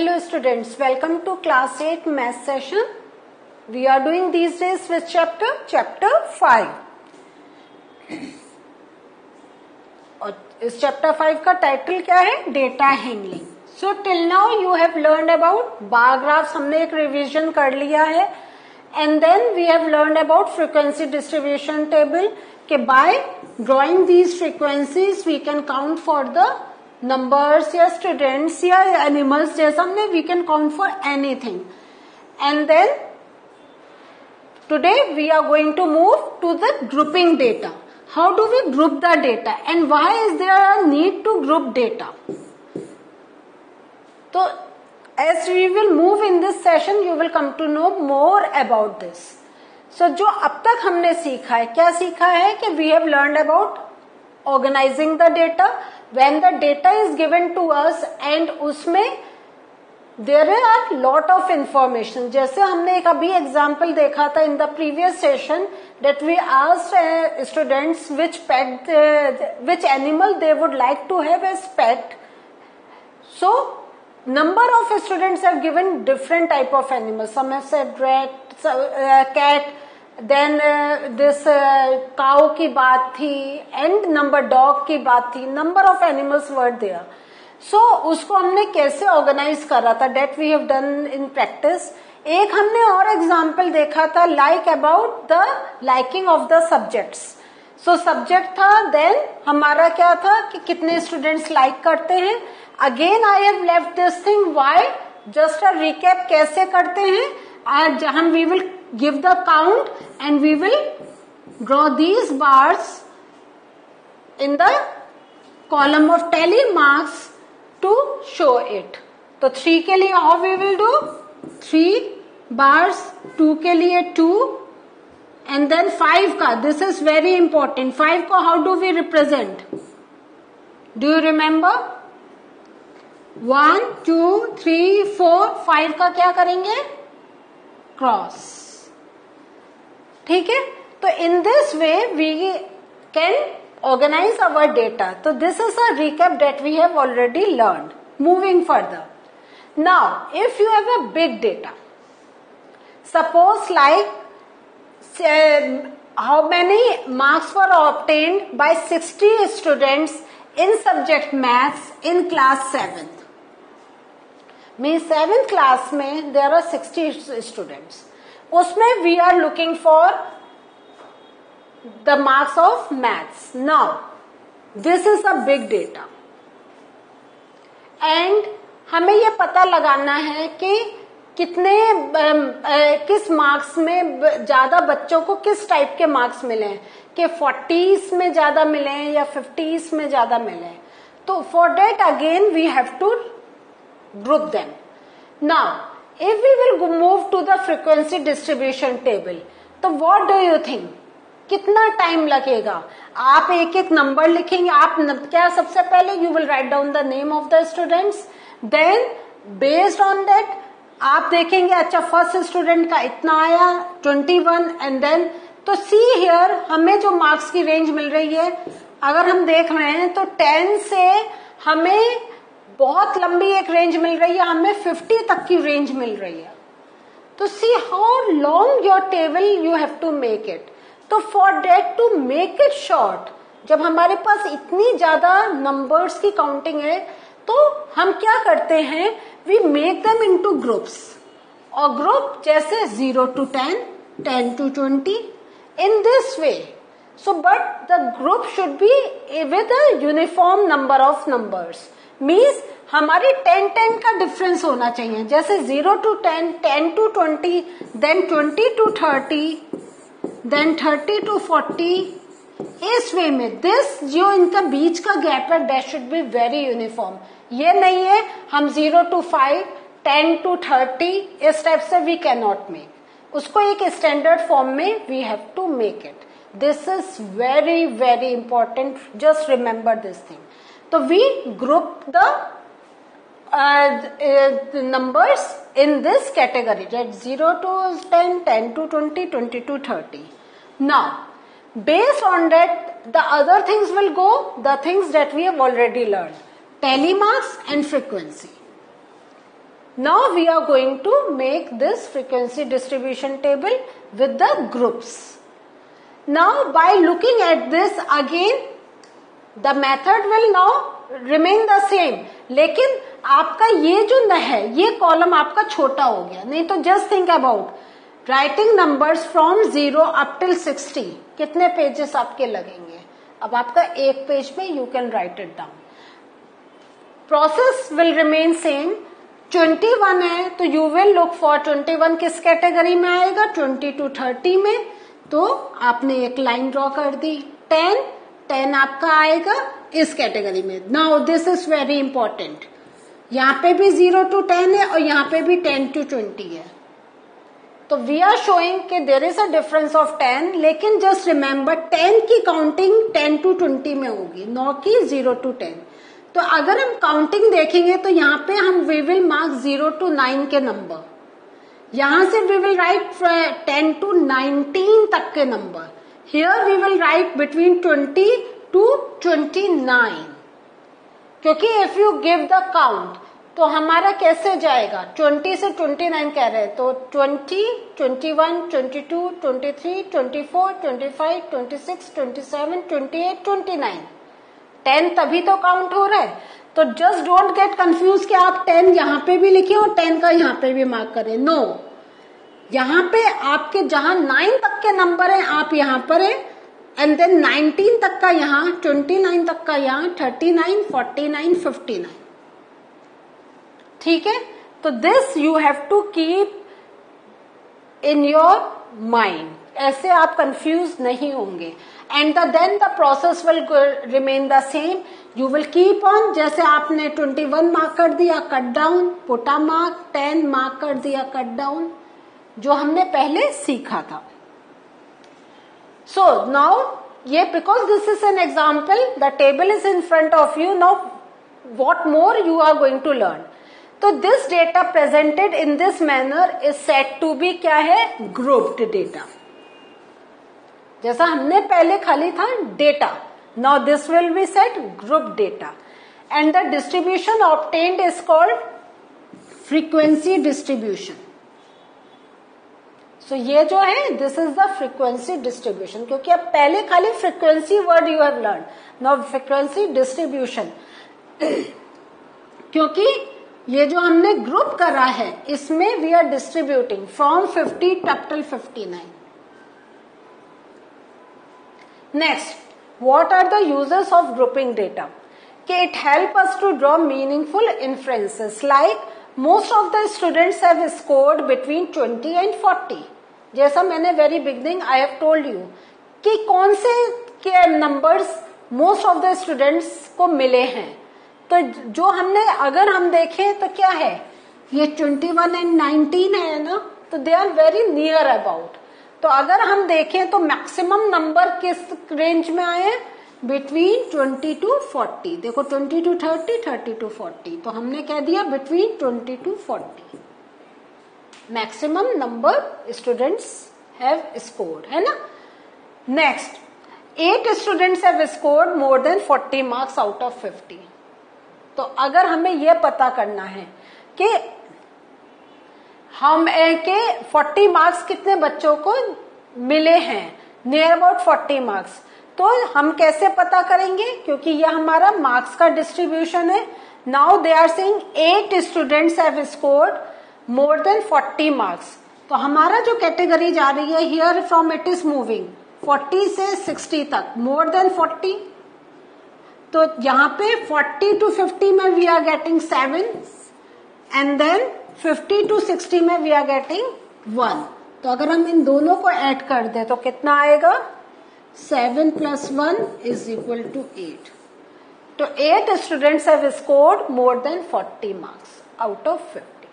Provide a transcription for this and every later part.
Hello students, welcome to class 8 math session. We are doing these days with chapter 5. और इस chapter 5 का title क्या है? Data handling. So till now you have learned about bar graphs, हमने एक revision कर लिया है. And then we have learned about frequency distribution table कि by drawing these frequencies we can count for the numbers या students या animals जैसा हमने we can count for anything. And then today we are going to move to the grouping data. How do we group the data and why is there a need to group data? So as we will move in this session you will come to know more about this. So जो अब तक हमने सीखा है, क्या सीखा है कि we have learned about organizing the data. When the data is given to us and उसमें there are lot of information. जैसे हमने एक अभी example देखा था in the previous session that we asked students which animal they would like to have as pet. So number of students have given different type of animals. Some have said rat, cat, then this cow की बात थी and number dog की बात थी. Number of animals were there. So उसको हमने कैसे organize करा था? That we have done in practice. एक हमने और example देखा था like about the liking of the subjects. So subject था, then हमारा क्या था कि कितने students like करते हैं. Again I have left this thing. Why? Just a recap कैसे करते हैं. आज हम we will give the count and we will draw these bars in the column of tally marks to show it. तो 3 के लिए how we will do? 3 bars, 2 के लिए 2 and then 5 का, this is very important. 5 को how do we represent? Do you remember? 1, 2, 3, 4, 5 का क्या करेंगे? Cross. ठीक है, तो in this way we can organize our data. So this is a recap that we have already learned. Moving further. Now, if you have a big data, suppose like how many marks were obtained by 60 students in subject maths in class 7th. Means 7th class में there are 60 students. उसमें we are looking for the marks of maths. Now, this is a big data. And हमें ये पता लगाना है कि कितने किस मार्क्स में ज्यादा बच्चों को किस टाइप के मार्क्स मिले हैं कि 40s में ज्यादा मिले हैं या 50s में ज्यादा मिले हैं. तो for that again we have to group them. Now, if we will move to the frequency distribution table, तो what do you think? कितना टाइम लगेगा? आप एक एक नंबर लिखेंगे. आप क्या सबसे पहले you will write down the name of the students. Then based on that आप देखेंगे अच्छा फर्स्ट स्टूडेंट का इतना आया 21 and then तो see here हमें जो मार्क्स की रेंज मिल रही है अगर हम देख रहे हैं तो 10 से हमें बहुत लंबी एक रेंज मिल रही है, हमें 50 तक की रेंज मिल रही है. तो see how long your table you have to make it. तो for that to make it short, जब हमारे पास इतनी ज्यादा नंबर्स की काउंटिंग है तो हम क्या करते हैं, we make them into groups. और ग्रुप जैसे 0 to 10, 10 to 20 in this way. So but the group should be with a uniform number of numbers. Means हमारी 10-10 का डिफरेंस होना चाहिए. जैसे 0 to 10, 10 to 20, then 20 to 30, then 30 to 40. इस way में this जो इनका बीच का गैप है that should be very uniform. ये नहीं है हम 0 to 5, 10 to 30 इस टाइप से वी कैन नॉट मेक. उसको एक स्टैंडर्ड फॉर्म में we have to make it. This is very very important. Just remember this thing. So we group the numbers in this category, that 0 to 10, 10 to 20, 20 to 30. Now, based on that, the other things will go, the things that we have already learned. Tally marks and frequency. Now we are going to make this frequency distribution table with the groups. Now by looking at this again, the method will now remain the same. लेकिन आपका ये जो न है, ये column आपका छोटा हो गया. नहीं तो just think about writing numbers from 0 up till 60. कितने पेजेस आपके लगेंगे? अब आपका एक पेज में you can write it down. Process will remain same. 21 है तो यू विल लुक फॉर 21 किस कैटेगरी में आएगा? 20 to 30 में. तो आपने एक लाइन ड्रॉ कर दी. 10 आपका आएगा इस कैटेगरी में. Now this is very important. यहाँ पे भी 0 to 10 है और यहाँ पे भी 10 to 20 है. तो वी आर शोइंग कि there is a difference of 10. लेकिन जस्ट रिमेम्बर 10 की काउंटिंग 10 to 20 में होगी, न कि 0 to 10. तो अगर हम काउंटिंग देखेंगे तो यहाँ पे हम वी विल मार्क 0 to 9 के नंबर. यहां से वी विल राइट 10 to 19 तक के number. Here we will write between 20 to 29. क्योंकि if you give the count तो हमारा कैसे जाएगा? 20 से 29 कह रहे हैं तो 20, 21, 22, 23, 24, 25, 26, 27, 28, 29. 10 तभी तो काउंट हो रहा है. तो जस्ट डोंट गेट कंफ्यूज कि आप 10 यहाँ पे भी लिखे और 10 का यहाँ पे भी मार्क करें. नो, यहाँ पे आपके जहां 9 तक के नंबर हैं आप यहाँ पर है, एंड देन 19 तक का यहाँ, 29 तक का यहाँ, 39, 49, 59. ठीक है. तो this you have to keep in your mind. ऐसे आप कंफ्यूज नहीं होंगे. And then the process will remain the same. You will keep on. जैसे आपने 21 मार्क कर दिया, cut down, put a mark. 10 mark कर दिया, कट डाउन, जो हमने पहले सीखा था. सो नाउ ये because this is an example, the table is in front of you. Now what more you are going to learn. तो this data presented in this manner is said to be क्या है? Grouped data. जैसा हमने पहले खाली था data. Now this will be set group data. And the distribution obtained is called frequency distribution. So ये जो है this is the frequency distribution. क्योंकि अब पहले खाली frequency word you have learn, now frequency distribution. क्योंकि ये जो हमने ग्रुप करा है इसमें we are distributing from 50 up till 59. Next, what are the uses of grouping data? It helps us to draw meaningful inferences. Like most of the students have scored between 20 and 40. जैसा मैंने very beginning I have told you कि कौन से के numbers most of the students को मिले हैं. तो जो हमने अगर हम देखें तो क्या है, ये 21 and 19 है ना, तो they are very near about. तो अगर हम देखें तो मैक्सिमम नंबर किस रेंज में आए हैं? Between 20 to 40. देखो 20 to 30, 30 to 40. तो हमने कह दिया between 20 to 40 maximum number students have scored, है ना. Next, 8 students have scored more than 40 marks out of 50. तो अगर हमें यह पता करना है कि हम के 40 मार्क्स कितने बच्चों को मिले हैं, नियर अबाउट 40 मार्क्स, तो हम कैसे पता करेंगे? क्योंकि ये हमारा मार्क्स का डिस्ट्रीब्यूशन है. Now they are saying 8 students have scored more than 40 marks. तो हमारा जो कैटेगरी जा रही है here from it is moving 40 से 60 तक, मोर देन 40. तो यहाँ पे 40 to 50 में we are getting 7 and then 50 to 60 में वी आर गेटिंग 1. तो अगर हम इन दोनों को ऐड कर दें तो कितना आएगा? 7 plus 1 is equal to 8. तो 8 students have scored more than 40 marks out of 50.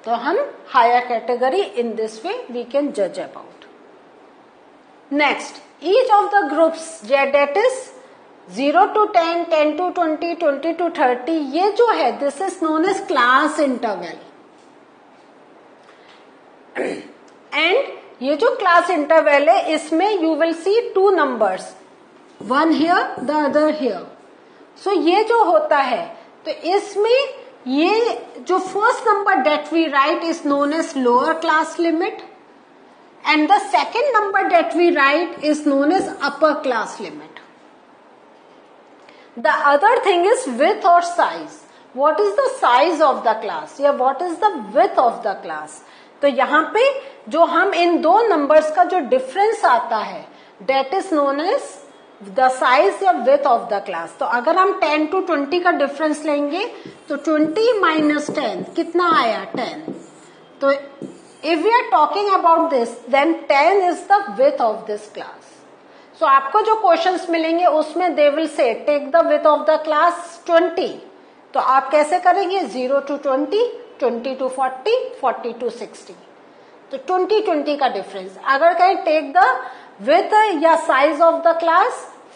तो हम higher category in this way we can जज about. Next, each of the groups that is 0 to 10, 10 to 20, 20 to 30, ये जो है this is known as class interval. And ये जो class interval है इसमें you will see 2 numbers, one here, the other here. सो ये जो होता है तो इसमें ये जो first number that we write is known as lower class limit and the second number that we write is known as upper class limit. The other thing is width or size. What is the size of the class या what is the width of the class? तो यहाँ पे जो हम इन दो numbers का जो difference आता है that is known as the size या width of the class. तो अगर हम 10 to 20 का डिफरेंस लेंगे तो 20 minus 10 कितना आया 10. तो if we are talking about this then 10 is the width of this class. So आपको जो क्वेश्चंस मिलेंगे उसमें they will say take the width of the class 20. तो आप कैसे करेंगे 0 to 20, 20 to 40, 40 to 60. तो 20 का डिफरेंस. अगर कहें take the width या size of the class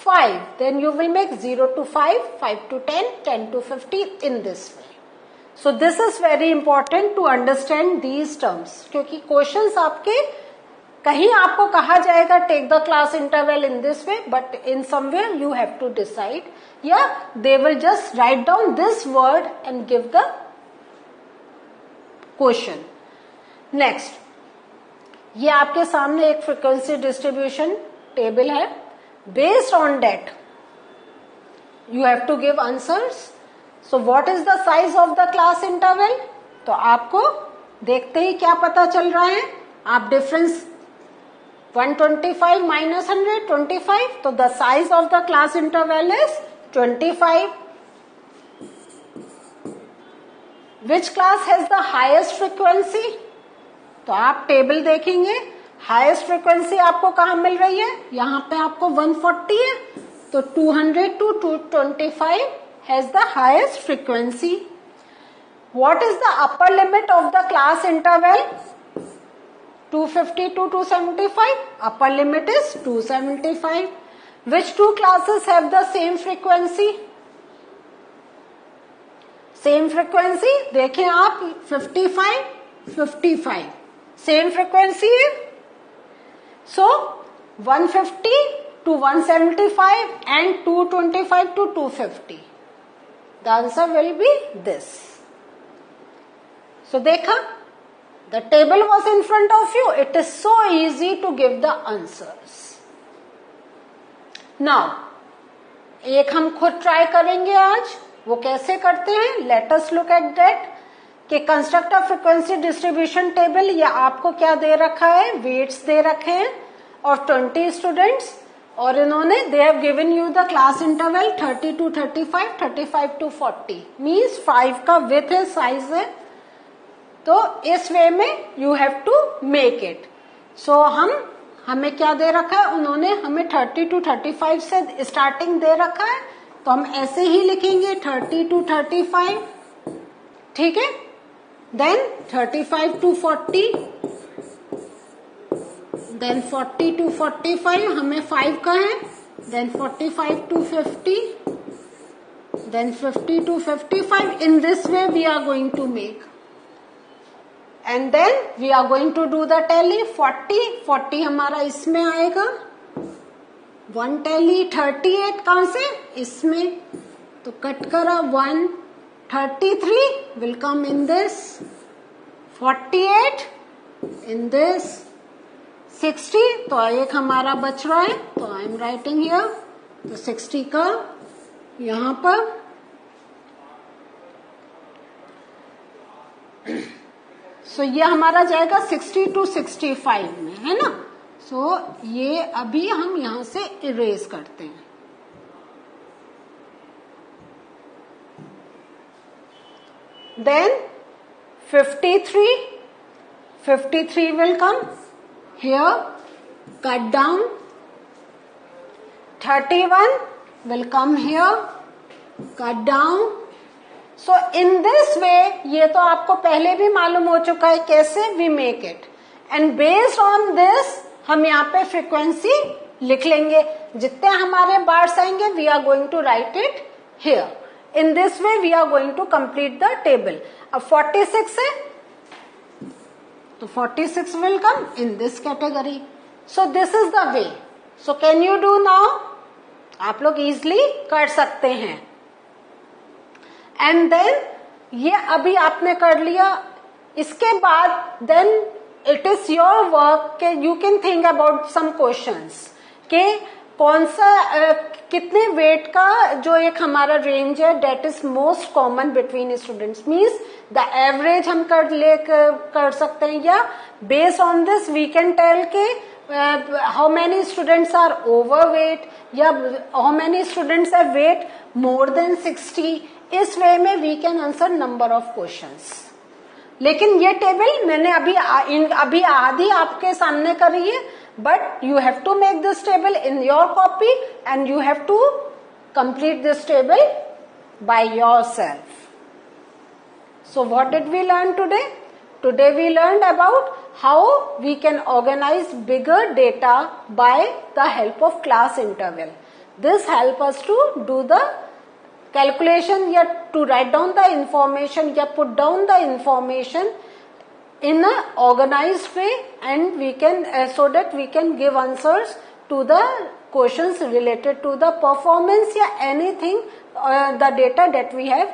5 then you will make 0 to 5, 5 to 10, 10 to 50 in this way. So this is very important to understand these terms क्योंकि क्वेश्चंस आपके कहीं आपको कहा जाएगा take the class interval in this way but in somewhere you have to decide या they will just write down this word and give the question. Next, ये आपके सामने एक frequency distribution table है. Based on that you have to give answers. So what is the size of the class interval? तो आपको देखते ही क्या पता चल रहा है आप डिफरेंस 125 minus 100 25 तो the size of the class interval is 25. Which class has the highest frequency? तो आप टेबल देखेंगे हाईएस्ट फ्रीक्वेंसी आपको कहाँ मिल रही है यहाँ पे आपको 140 है तो 200 to 225 has the highest frequency. What is the upper limit of the class interval? 250 to 275. Upper limit is 275. Which two classes have the same frequency? Same frequency. देखें आप 55, 55. Same frequency है. So 150 to 175 and 225 to 250. The answer will be this. So देखा, the table was in front of you. It is so easy to give the answers. Now, एक हम खुद try करेंगे आज. वो कैसे करते हैं? Let us look at that. कि construct of frequency distribution table या आपको क्या दे रखा है वेट्स दे रखे हैं और 20 स्टूडेंट्स और इन्होंने they have given you the class interval 30 to 35, 35 to 40 means 5 का विथ है साइज है तो इस वे में you have to make it. So हमें क्या दे रखा है उन्होंने हमें 30 to 35 से स्टार्टिंग दे रखा है तो हम ऐसे ही लिखेंगे 30 to 35 ठीक है then 35 to 40 then 40 to 45 हमें 5 का है then 45 to 50 then 50 to 55 in this way we are going to make and then we are going to do the tally 40 हमारा इसमें आएगा 1 tally 38 कहां से इसमें तो कट करा 1 33 will come in this 48 in this 60 तो एक हमारा बच रहा है तो आई एम राइटिंग हियर तो 60 का यहां पर सो ये हमारा जाएगा 60 to 65 में है ना. सो ये अभी हम यहां से इरेज करते हैं. Then 53 will come here, cut down. 31 will come here, cut down. So in this way, ये तो आपको पहले भी मालूम हो चुका है कैसे we make it. And based on this, हम यहाँ पे frequency लिख लेंगे. जितने हमारे bars आएंगे, we are going to write it here. In this way we are going to complete the table. अब 46 है तो 46 will come in this category. So this is the way. So can you do now? आप लोग easily कर सकते हैं. And then ये अभी आपने कर लिया, इसके बाद then it is your work के you can think about some questions के कौन सा कितने वेट का जो एक हमारा रेंज है that is most common between students, means the average हम कर सकते हैं, या based on this we can tell के how many students are overweight या how many students have weight more than 60. इस वे में we can answer number of questions. लेकिन ये टेबल मैंने अभी आधी आपके सामने करी है, but you have to make this table in your copy and you have to complete this table by yourself. So what did we learn today? Today we learned about how we can organize bigger data by the help of class interval. This help us to do the calculation या to write down the information या put down the information in a organized way, and we can so that we can give answers to the questions related to the performance या anything the data that we have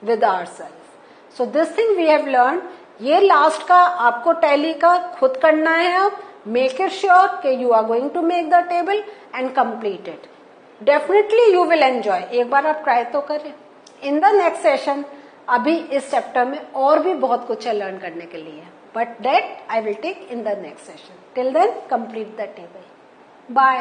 with ourselves. So this thing we have learned. ये last का आपको tally का खुद करना है. अब make it sure कि you are going to make the table and complete it. Definitely you will enjoy. एक बार आप ट्राई तो करें. In the next session अभी इस चैप्टर में और भी बहुत कुछ है लर्न करने के लिए, but that I will take in the next session. Till then complete the table. Bye.